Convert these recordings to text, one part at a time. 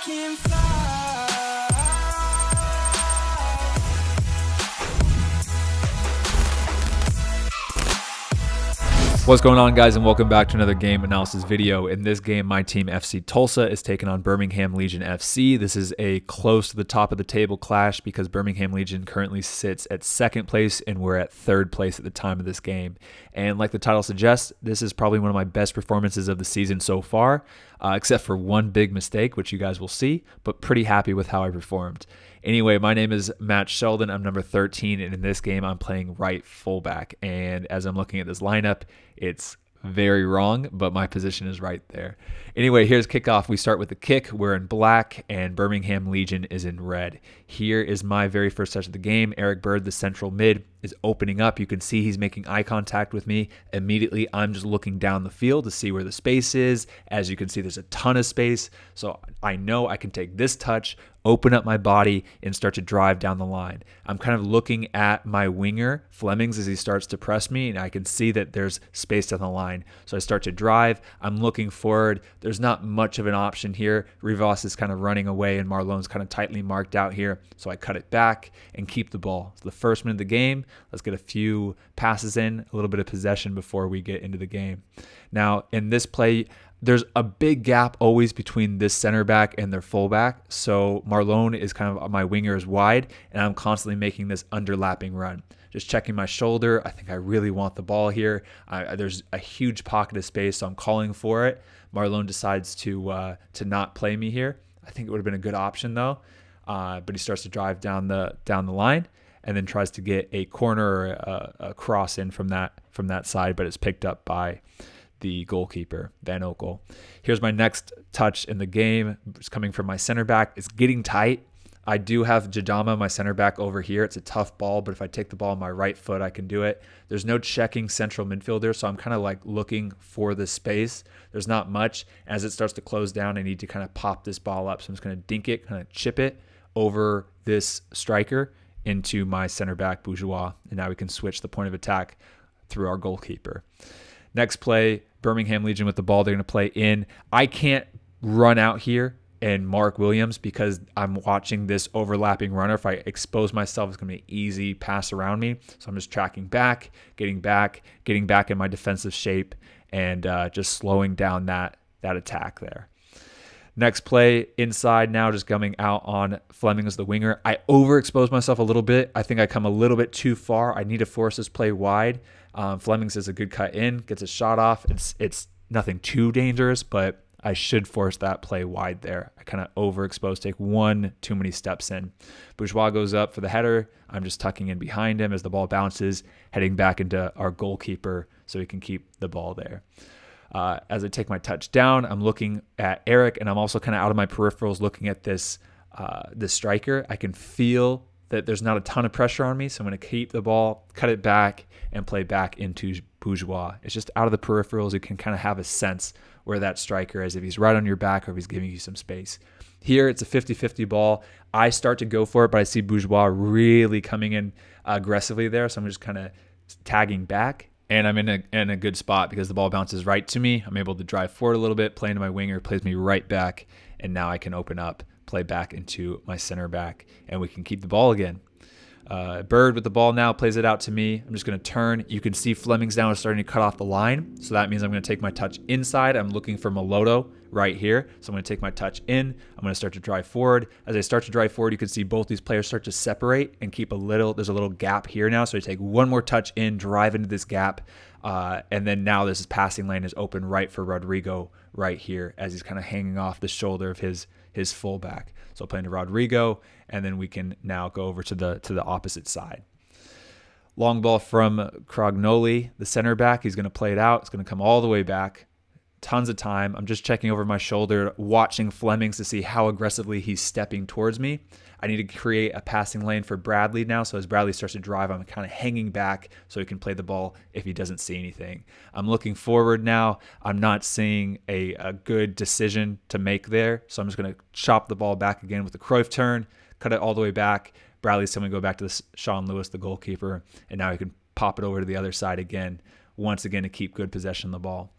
can fly. What's going on, guys, and welcome back to another game analysis video. In this game, my team FC Tulsa is taking on Birmingham Legion FC. This is a close to the top of the table clash because Birmingham Legion currently sits at second place and we're at third place at the time of this game. And like the title suggests, this is probably one of my best performances of the season so far, except for one big mistake, which you guys will see, but pretty happy with how I performed. Anyway, my name is Sheldon. I'm number 13, and in this game, I'm playing right fullback. And as I'm looking at this lineup, it's very wrong, but my position is right there. Anyway, here's kickoff. We start with the kick. We're in black, and Birmingham Legion is in red. Here is my very first touch of the game. Eric Bird, the central mid, is opening up. You can see he's making eye contact with me. Immediately, I'm just looking down the field to see where the space is. As you can see, there's a ton of space. So I know I can take this touch, open up my body, and start to drive down the line. I'm kind of looking at my winger, Flemings, as he starts to press me, and I can see that there's space down the line. So I start to drive. I'm looking forward. There's not much of an option here. Rivas is kind of running away, and Marlone's kind of tightly marked out here. So I cut it back and keep the ball. It's the first minute of the game. Let's get a few passes in, a little bit of possession before we get into the game. Now, in this play, there's a big gap always between this center back and their fullback. So Marlone is kind of, my winger is wide, and I'm constantly making this underlapping run. Just checking my shoulder. I think I really want the ball here. There's a huge pocket of space, so I'm calling for it. Marlone decides to not play me here. I think it would have been a good option though. But he starts to drive down the line and then tries to get a corner or a cross in from that side, but it's picked up by the goalkeeper, Van Okel. Here's my next touch in the game. It's coming from my center back. It's getting tight. I do have Jadama, my center back, over here. It's a tough ball, but if I take the ball on my right foot, I can do it. There's no checking central midfielder, so I'm kind of like looking for the space. There's not much. As it starts to close down, I need to kind of pop this ball up. So I'm just going to dink it, kind of chip it over this striker into my center back, Bourgeois. And now we can switch the point of attack through our goalkeeper. Next play, Birmingham Legion with the ball. They're going to play in. I can't run out here and mark Williams because I'm watching this overlapping runner. If I expose myself, it's going to be an easy pass around me. So I'm just tracking back, getting back in my defensive shape, and just slowing down that attack there. Next play, inside now, just coming out on Fleming as the winger. I overexpose myself a little bit. I think I come a little bit too far. I need to force this play wide. Flemings is a good cut in, gets a shot off. It's nothing too dangerous, but I should force that play wide there. I kind of overexpose, take one too many steps in. Bourgeois goes up for the header. I'm just tucking in behind him as the ball bounces, heading back into our goalkeeper so he can keep the ball there. As I take my touch down, I'm looking at Eric, and I'm also kind of out of my peripherals looking at this striker. I can feel that there's not a ton of pressure on me, so I'm going to keep the ball, cut it back, and play back into Bourgeois. It's just out of the peripherals. You can kind of have a sense where that striker is, if he's right on your back or if he's giving you some space. Here, it's a 50-50 ball. I start to go for it, but I see Bourgeois really coming in aggressively there, so I'm just kind of tagging back. And I'm in a good spot because the ball bounces right to me. I'm able to drive forward a little bit, play into my winger, plays me right back, and now I can open up, play back into my center back, and we can keep the ball again. Bird with the ball now plays it out to me. I'm just going to turn. You can see Flemings now is starting to cut off the line, so that means I'm going to take my touch inside. I'm looking for Maloto right here, so I'm going to take my touch in. I'm going to start to drive forward. As I start to drive forward, you can see both these players start to separate and keep there's a little gap here now, so I take one more touch in, drive into this gap, and then now this passing lane is open right for Rodrigo right here as he's kind of hanging off the shoulder of his fullback. So I'll play into Rodrigo, and then we can now go over to the opposite side. Long ball from Crognoli, the center back. He's going to play it out. It's going to come all the way back. Tons of time. I'm just checking over my shoulder, watching Flemings to see how aggressively he's stepping towards me. I need to create a passing lane for Bradley now. So as Bradley starts to drive, I'm kind of hanging back so he can play the ball if he doesn't see anything. I'm looking forward now. I'm not seeing a good decision to make there. So I'm just going to chop the ball back again with the Cruyff turn, cut it all the way back. Bradley's going to go back to Sean Lewis, the goalkeeper, and now he can pop it over to the other side again, once again to keep good possession of the ball.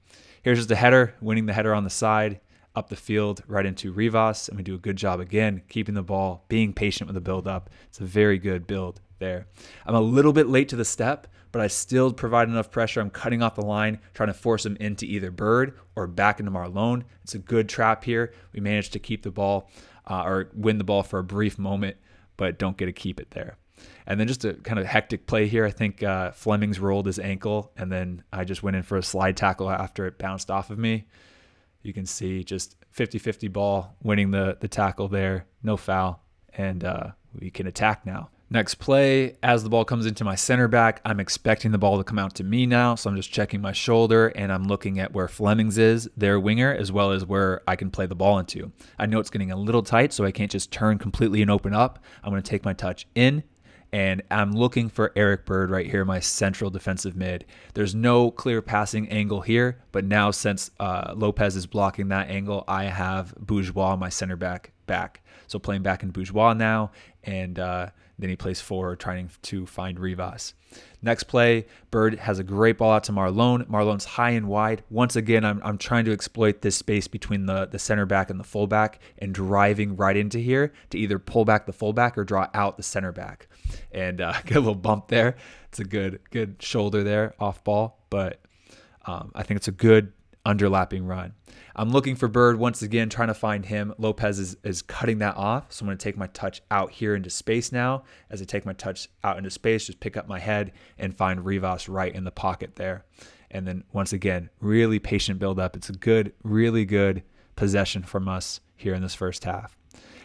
Here's just a header, winning the header on the side. up the field right into Rivas, and we do a good job again keeping the ball, being patient with the build up. It's a very good build there. I'm a little bit late to the step, but I still provide enough pressure. I'm cutting off the line, trying to force him into either Bird or back into Marlon. It's a good trap here. We managed to keep the ball or win the ball for a brief moment, but don't get to keep it there. And then just a kind of hectic play here. I think Fleming's rolled his ankle, and then I just went in for a slide tackle after it bounced off of me. You can see just 50-50 ball, winning the tackle there, no foul, and we can attack now. Next play, as the ball comes into my center back, I'm expecting the ball to come out to me now, so I'm just checking my shoulder, and I'm looking at where Fleming's is, their winger, as well as where I can play the ball into. I know it's getting a little tight, so I can't just turn completely and open up. I'm going to take my touch in, and I'm looking for Eric Bird right here, my central defensive mid. There's no clear passing angle here, but now since Lopez is blocking that angle, I have Bourgeois, my center back. So playing back in Bourgeois now, and then he plays forward, trying to find Rivas. Next play, Bird has a great ball out to Marlon. Marlon's high and wide. Once again, I'm trying to exploit this space between the center back and the fullback and driving right into here to either pull back the fullback or draw out the center back. And get a little bump there. It's a good shoulder there, off ball, but I think it's a good underlapping run. I'm looking for Bird once again, trying to find him. Lopez is cutting that off, so I'm going to take my touch out here into space now. As I take my touch out into space, just pick up my head and find Rivas right in the pocket there. And then once again, really patient build up. It's a really good possession from us here in this first half.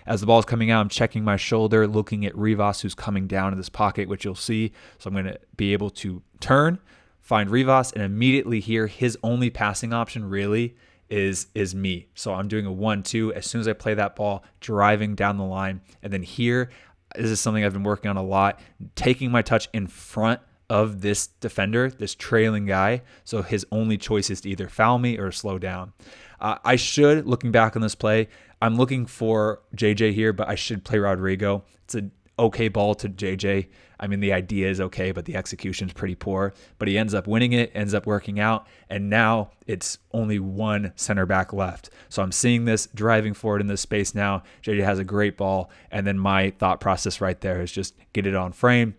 As the ball's coming out, I'm checking my shoulder, looking at Rivas, who's coming down in this pocket, which you'll see. So I'm going to be able to turn, find Rivas, and immediately here, his only passing option really is me. So I'm doing a 1-2 as soon as I play that ball, driving down the line. And then here, this is something I've been working on a lot, taking my touch in front of this defender, this trailing guy. So his only choice is to either foul me or slow down. I should, looking back on this play, I'm looking for JJ here, but I should play Rodrigo. It's an okay ball to JJ. I mean, the idea is okay, but the execution is pretty poor. But he ends up winning it, ends up working out, and now it's only one center back left. So I'm seeing this driving forward in this space now. JJ has a great ball, and then my thought process right there is just get it on frame,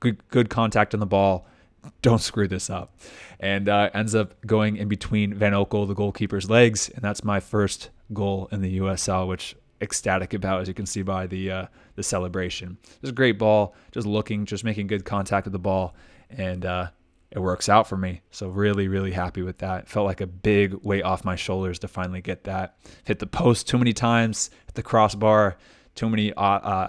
good contact on the ball, don't screw this up. And ends up going in between Van Oekel, the goalkeeper's legs, and that's my first goal in the USL, which ecstatic about, as you can see by the celebration. It was a great ball, just making good contact with the ball, and it works out for me. So really happy with that. It felt like a big weight off my shoulders to finally get that. Hit the post too many times, hit the crossbar, too many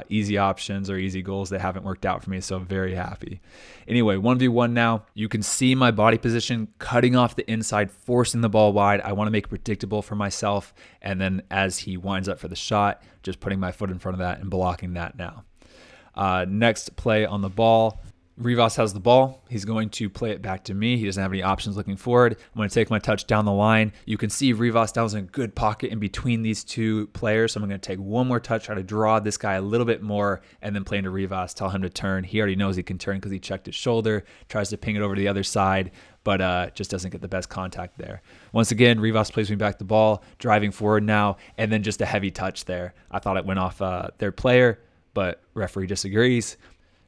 easy options or easy goals that haven't worked out for me, so very happy. Anyway, 1v1 now. You can see my body position cutting off the inside, forcing the ball wide. I want to make it predictable for myself, and then as he winds up for the shot, just putting my foot in front of that and blocking that now. Next play on the ball. Rivas has the ball. He's going to play it back to me. He doesn't have any options looking forward. I'm going to take my touch down the line. You can see Rivas down in a good pocket in between these two players. So I'm going to take one more touch, try to draw this guy a little bit more, and then play into Rivas, tell him to turn. He already knows he can turn because he checked his shoulder, tries to ping it over to the other side, but just doesn't get the best contact there. Once again, Rivas plays me back the ball, driving forward now, and then just a heavy touch there. I thought it went off their player, but referee disagrees.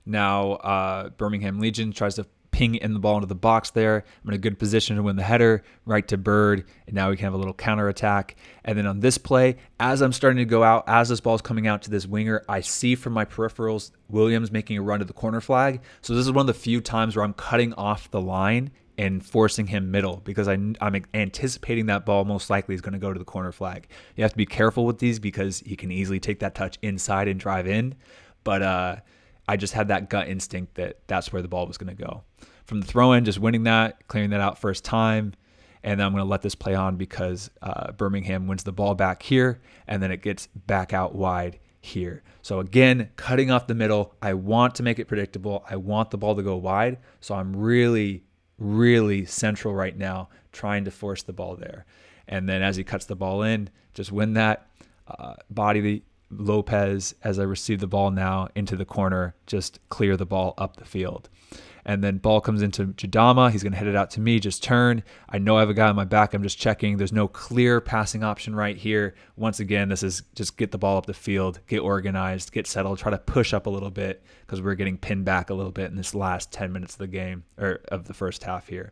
Now Birmingham Legion tries to ping in the ball into the box there. I'm in a good position to win the header, right to Bird, and now we can have a little counter attack. And then on this play, as I'm starting to go out, as this ball's coming out to this winger, I see from my peripherals Williams making a run to the corner flag. So this is one of the few times where I'm cutting off the line and forcing him middle, because I'm anticipating that ball most likely is going to go to the corner flag. You have to be careful with these because he can easily take that touch inside and drive in, but I just had that gut instinct that that's where the ball was going to go. From the throw-in, just winning that, clearing that out first time, and then I'm going to let this play on because Birmingham wins the ball back here, and then it gets back out wide here. So again, cutting off the middle. I want to make it predictable. I want the ball to go wide, so I'm really central right now, trying to force the ball there. And then as he cuts the ball in, just win that, body the Lopez as I receive the ball now into the corner, just clear the ball up the field. And then ball comes into Jadama. He's going to head it out to me, just turn. I know I have a guy on my back. I'm just checking. There's no clear passing option right here. Once again, this is just get the ball up the field, get organized, get settled, try to push up a little bit because we're getting pinned back a little bit in this last 10 minutes of the game, or of the first half here.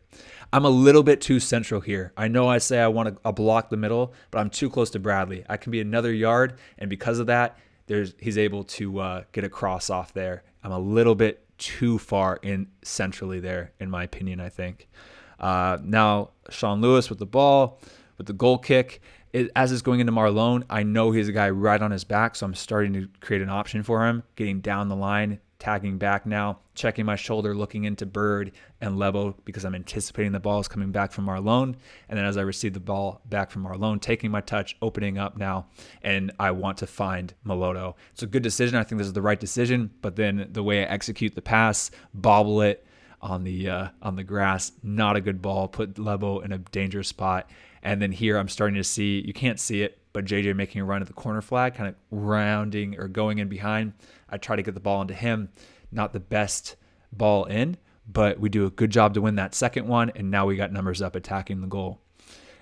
I'm a little bit too central here. I know I say I want to block the middle, but I'm too close to Bradley. I can be another yard, and because of that, he's able to get a cross off there. I'm a little bit too far in centrally there, in my opinion, I think. Now, Sean Lewis with the ball, with the goal kick. As it's going into Marlon, I know he's a guy right on his back, so I'm starting to create an option for him, getting down the line, tagging back now, checking my shoulder, looking into Bird and Lebo because I'm anticipating the ball is coming back from Marlon. And then as I receive the ball back from Marlon, taking my touch, opening up now, and I want to find Meloto. It's a good decision. I think this is the right decision, but then the way I execute the pass, bobble it on the grass, not a good ball, put Lebo in a dangerous spot. And then here I'm starting to see, you can't see it, but JJ making a run at the corner flag, kind of rounding or going in behind. I try to get the ball into him. Not the best ball in, but we do a good job to win that second one, and now we got numbers up attacking the goal.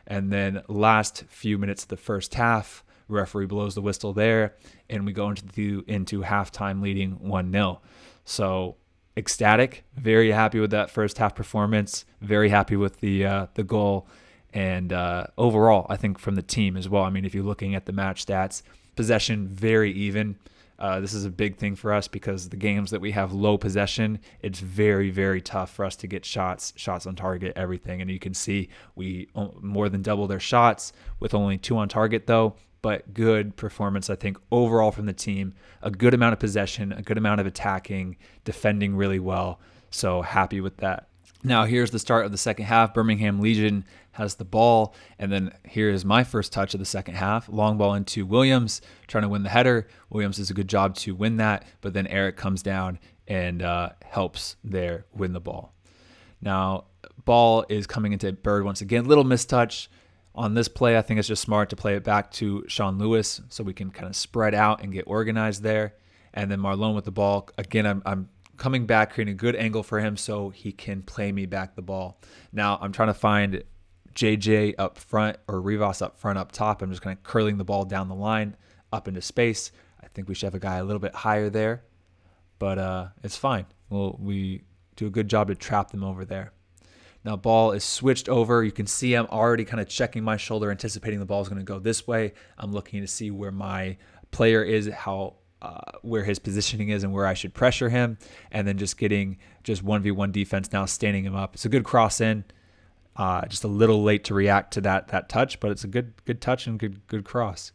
And then last few minutes of the first half, referee blows the whistle there, and we go into halftime leading 1-0. So ecstatic, very happy with that first half performance, very happy with the goal. And overall, I think from the team as well. I mean, if you're looking at the match stats, possession very even. This is a big thing for us because the games that we have low possession, it's very, very tough for us to get shots on target, everything. And you can see we more than double their shots with only 2 on target though. But good performance, I think, overall from the team. A good amount of possession, a good amount of attacking, defending really well. So happy with that. Now here's the start of the second half. Birmingham Legion has the ball, and then here is my first touch of the second half. Long ball into Williams, trying to win the header. Williams does a good job to win that, but then Eric comes down and helps there win the ball. Now, ball is coming into Bird once again. Little mistouch on this play. I think it's just smart to play it back to Sean Lewis so we can kind of spread out and get organized there. And then Marlon with the ball. Again, I'm coming back, creating a good angle for him so he can play me back the ball. Now I'm trying to find JJ up front or Rivas up front, up top. I'm just kind of curling the ball down the line up into space. I think we should have a guy a little bit higher there, but it's fine. Well, we do a good job to trap them over there. Now ball is switched over. You can see I'm already kind of checking my shoulder, anticipating the ball is going to go this way. I'm looking to see where my player is, where his positioning is and where I should pressure him, and then just getting 1v1 defense now, standing him up. It's a good cross in, just a little late to react to that touch, but it's a good touch and good cross.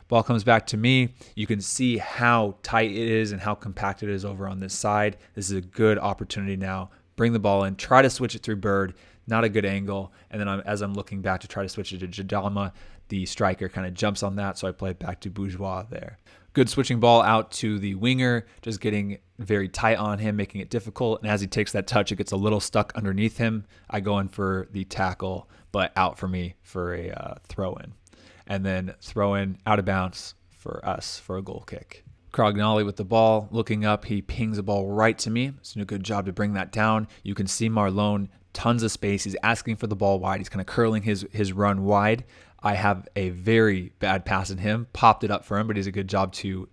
Ball comes back to me. You can see how tight it is and how compact it is over on this side. This is a good opportunity now. Bring the ball in, try to switch it through Bird, not a good angle, and then as I'm looking back to try to switch it to Jadama, the striker kind of jumps on that, so I play it back to Bourgeois there. Good switching ball out to the winger, just getting very tight on him, making it difficult. And as he takes that touch, it gets a little stuck underneath him. I go in for the tackle, but out for me for a throw-in. And then throw-in out of bounds for us for a goal kick. Crognoli with the ball, looking up, he pings the ball right to me. He's doing a good job to bring that down. You can see Marlon, tons of space. He's asking for the ball wide. He's kind of curling his run wide. I have a very bad pass in him, popped it up for him, but he does a good job to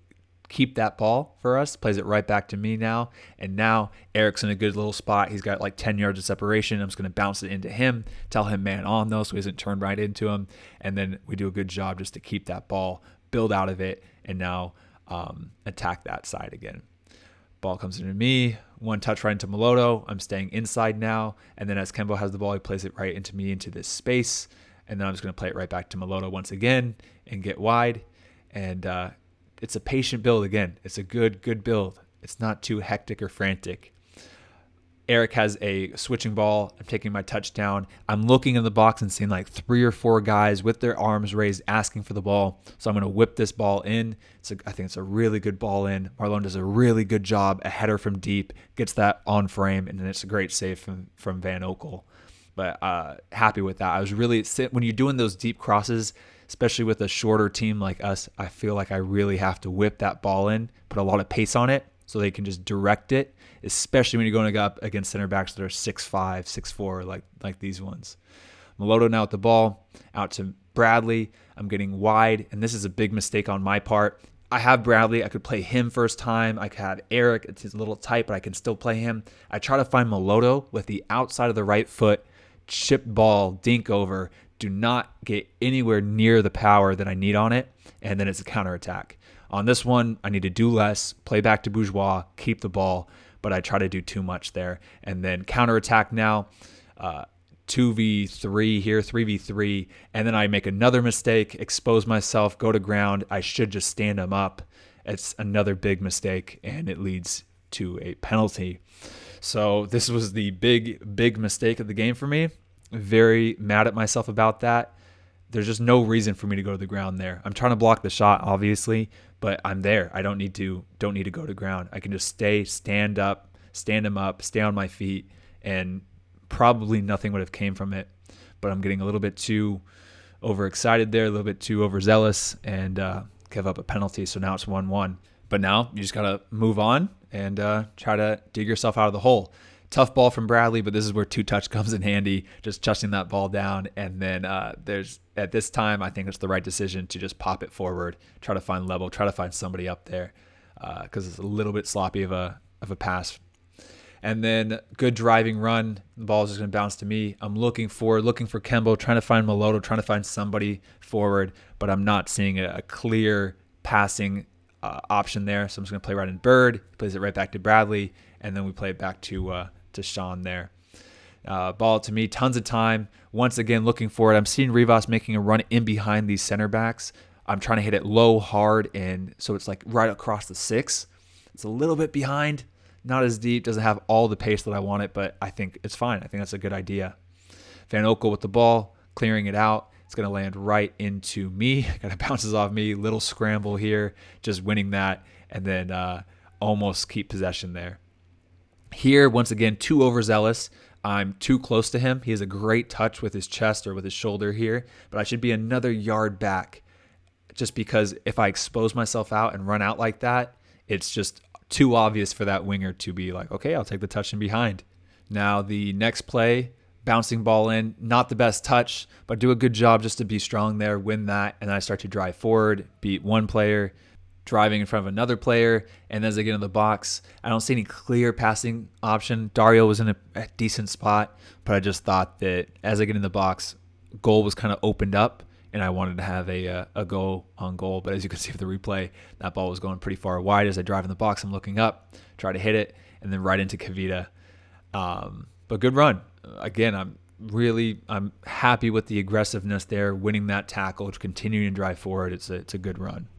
keep that ball for us, plays it right back to me now. And now Eric's in a good little spot. He's got like 10 yards of separation. I'm just going to bounce it into him, tell him man on though, so he doesn't turn right into him. And then we do a good job just to keep that ball, build out of it, and now attack that side again. Ball comes into me, one touch right into Meloto. I'm staying inside now. And then as Kembo has the ball, he plays it right into me into this space. And then I'm just going to play it right back to Meloto once again and get wide. And it's a patient build again. It's a good build. It's not too hectic or frantic. Eric has a switching ball. I'm taking my touchdown. I'm looking in the box and seeing like 3 or 4 guys with their arms raised asking for the ball. So I'm going to whip this ball in. I think it's a really good ball in. Marlon does a really good job. A header from deep. Gets that on frame. And then it's a great save from Van Okel. But happy with that. I was really, when you're doing those deep crosses, especially with a shorter team like us, I feel like I really have to whip that ball in, put a lot of pace on it. so they can just direct it, especially when you're going up against center backs that are 6'5", 6'4", like these ones. Meloto now with the ball, out to Bradley. I'm getting wide, and this is a big mistake on my part. I have Bradley. I could play him first time. I could have Eric. It's a little tight, but I can still play him. I try to find Meloto with the outside of the right foot, chip ball, dink over. Do not get anywhere near the power that I need on it, and then it's a counterattack. On this one, I need to do less, play back to Bourgeois, keep the ball, but I try to do too much there. And then counterattack now, 2v3 here, 3v3, and then I make another mistake, expose myself, go to ground. I should just stand him up. It's another big mistake, and it leads to a penalty. So this was the big mistake of the game for me. Very mad at myself about that. There's just no reason for me to go to the ground there. I'm trying to block the shot, obviously, but I'm there. I don't need to go to ground. I can just stand up, stand him up, stay on my feet, and probably nothing would have came from it. But I'm getting a little bit too overexcited there, a little bit too overzealous, and give up a penalty. So now it's 1-1. But now you just got to move on and try to dig yourself out of the hole. Tough ball from Bradley, but this is where two touch comes in handy, just touching that ball down. And then at this time, I think it's the right decision to just pop it forward, try to find level, try to find somebody up there because it's a little bit sloppy of a pass. And then good driving run. The ball is just going to bounce to me. I'm looking for Kembo, trying to find Meloto, trying to find somebody forward, but I'm not seeing a clear passing option there. So I'm just going to play right in Bird, plays it right back to Bradley, and then we play it back to Sean there. Ball to me, tons of time. Once again, looking for it. I'm seeing Rivas making a run in behind these center backs. I'm trying to hit it low, hard, and so it's like right across the 6. It's a little bit behind, not as deep, doesn't have all the pace that I want it, but I think it's fine. I think that's a good idea. Van Okel with the ball, clearing it out. It's going to land right into me. Kind of bounces off me. Little scramble here, just winning that, and then almost keep possession there. Here, once again, too overzealous. I'm too close to him. He has a great touch with his chest or with his shoulder here, but I should be another yard back just because if I expose myself out and run out like that, it's just too obvious for that winger to be like, okay, I'll take the touch in behind. Now the next play, bouncing ball in, not the best touch, but do a good job just to be strong there, win that, and then I start to drive forward, beat one player, driving in front of another player, and as I get in the box, I don't see any clear passing option. Dario was in a decent spot, but I just thought that as I get in the box, goal was kind of opened up, and I wanted to have a goal on goal. But as you can see with the replay, that ball was going pretty far wide. As I drive in the box, I'm looking up, try to hit it, and then right into Kavita. But good run. Again, I'm happy with the aggressiveness there, winning that tackle, continuing to drive forward. It's a good run.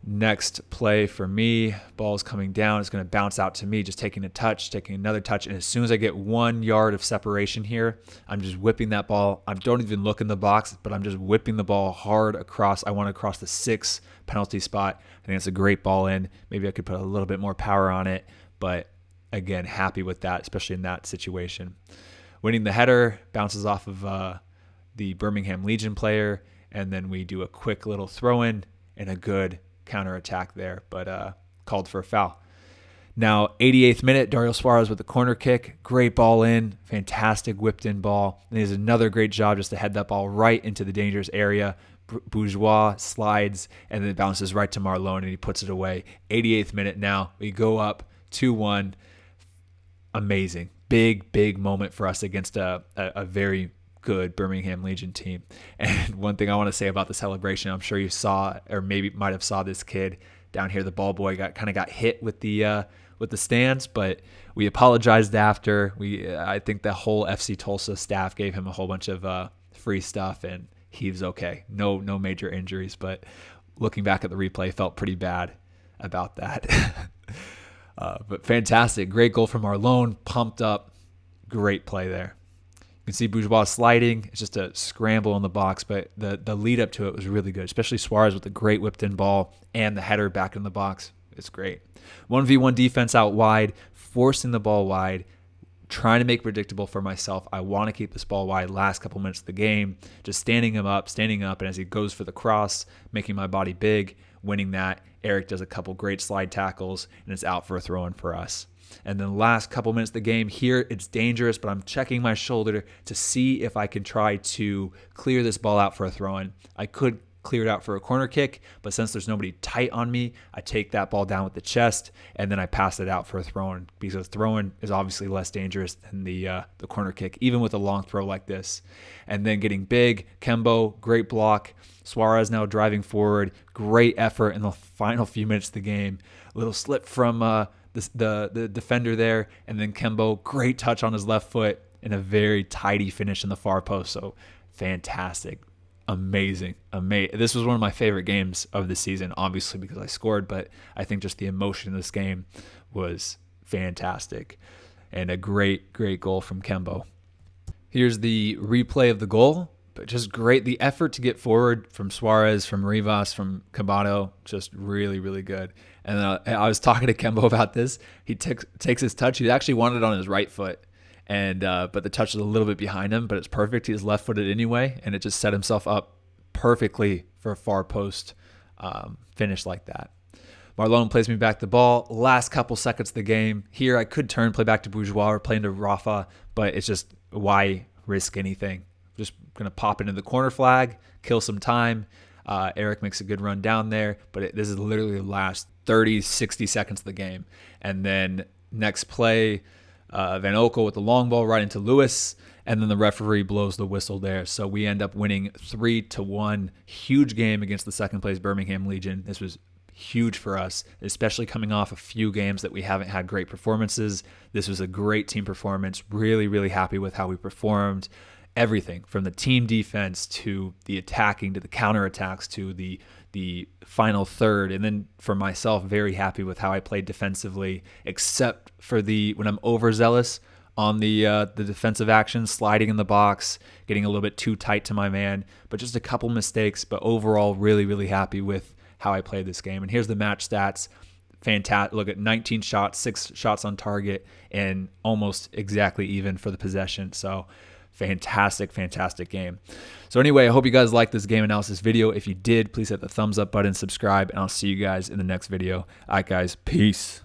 Next play for me, ball's coming down. It's going to bounce out to me, just taking a touch, taking another touch. And as soon as I get 1 yard of separation here, I'm just whipping that ball. I don't even look in the box, but I'm just whipping the ball hard across. I want to cross the 6 penalty spot. I think it's a great ball in. Maybe I could put a little bit more power on it. But again, happy with that, especially in that situation. Winning the header, bounces off of the Birmingham Legion player. And then we do a quick little throw in and a good counterattack there, but called for a foul. Now, 88th minute, Dario Suarez with the corner kick. Great ball in, fantastic whipped in ball. And he does another great job just to head that ball right into the dangerous area. Bourgeois slides and then it bounces right to Marlon and he puts it away. 88th minute now, we go up 2-1. Amazing. Big moment for us against a very good Birmingham Legion team. And one thing I want to say about the celebration, I'm sure you saw or maybe might have saw this kid down here, the ball boy got hit with the stands, but we apologized after. I think the whole FC Tulsa staff gave him a whole bunch of free stuff and he was okay. No major injuries, but looking back at the replay, felt pretty bad about that. But fantastic. Great goal from Marlon, pumped up. Great play there. You can see Bourgeois sliding. It's just a scramble in the box, but the lead up to it was really good, especially Suarez with the great whipped in ball and the header back in the box. It's great. 1v1 defense out wide, forcing the ball wide, trying to make predictable for myself. I want to keep this ball wide last couple minutes of the game, just standing him up, and as he goes for the cross, making my body big, winning that. Eric does a couple great slide tackles, and it's out for a throw-in for us. And then last couple minutes of the game here, it's dangerous, but I'm checking my shoulder to see if I can try to clear this ball out for a throw-in. I could clear it out for a corner kick, but since there's nobody tight on me, I take that ball down with the chest, and then I pass it out for a throw-in, because throw-in is obviously less dangerous than the corner kick, even with a long throw like this. And then getting big, Kembo, great block. Suarez now driving forward, great effort in the final few minutes of the game. A little slip from the defender there, and then Kembo, great touch on his left foot, and a very tidy finish in the far post. So fantastic. Amazing. This was one of my favorite games of the season, obviously because I scored, but I think just the emotion of this game was fantastic. And a great goal from Kembo. Here's the replay of the goal, but just great. The effort to get forward from Suarez, from Rivas, from Cabano, just really good. And I was talking to Kembo about this. He takes his touch. He actually wanted it on his right foot. And but the touch is a little bit behind him, but it's perfect. He's left-footed anyway, and it just set himself up perfectly for a far post finish like that. Marlon plays me back the ball. Last couple seconds of the game. Here I could play back to Bourgeois or play into Rafa, but it's just, why risk anything? Just going to pop into the corner flag, kill some time. Eric makes a good run down there, but this is literally the last 30, 60 seconds of the game. And then next play, Van Okel with the long ball right into Lewis, and then the referee blows the whistle there. So we end up winning 3-1. Huge game against the second place Birmingham Legion. This was huge for us, especially coming off a few games that we haven't had great performances. This was a great team performance. Really happy with how we performed. Everything from the team defense to the attacking to the counterattacks to the final third. And then for myself, very happy with how I played defensively, except for when I'm overzealous on the defensive actions, sliding in the box, getting a little bit too tight to my man, but just a couple mistakes. But overall, really happy with how I played this game. And here's the match stats. Fantastic. Look at 19 shots, 6 shots on target, and almost exactly even for the possession. So fantastic game. So anyway, I hope you guys liked this game analysis video. If you did, please hit the thumbs up button, subscribe, and I'll see you guys in the next video. All right, guys. Peace.